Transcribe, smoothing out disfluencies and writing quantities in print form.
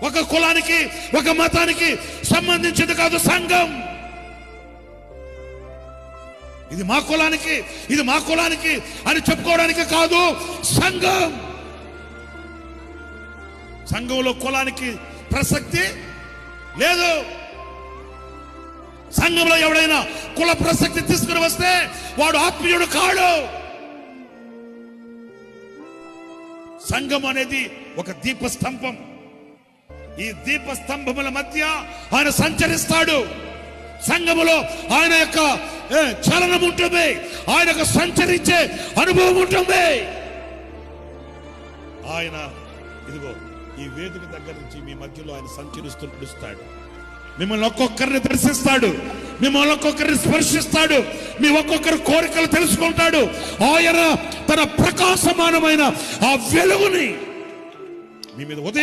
ఒక కులానికి ఒక మతానికి సంబంధించింది కాదు సంఘం. ఇది మా కులానికి ఇది మా కులానికి అని చెప్పుకోవడానికి కాదు సంఘం. సంఘంలో కులానికి ప్రసక్తి లేదు. సంఘంలో ఎవడైనా కుల ప్రసక్తి తీసుకుని వస్తే వాడు ఆత్మీయుడు కాడు. సంఘం అనేది ఒక దీపస్తంభం. ఈ దీపస్తంభముల మధ్య ఆయన సంచరిస్తాడు. సంఘములో ఆయన యొక్క చలనం ఉంటుంది, ఆయన యొక్క సంచరించే అనుభవం ఉంటుంది. ఆయన ఇదిగో ఈ వేదిక దగ్గర నుంచి మీ మధ్యలో ఆయన సంచరిస్తూ నడుస్తాడు. మిమ్మల్ని ఒక్కొక్కరిని దర్శిస్తాడు, మిమ్మల్ని ఒక్కొక్కరిని స్పర్శిస్తాడు, మీ ఒక్కొక్కరి కోరికలు తెలుసుకుంటాడు. ఆయన తన ప్రకాశమానమైన ఆ వెలుగుని మీ మీద ఉదయం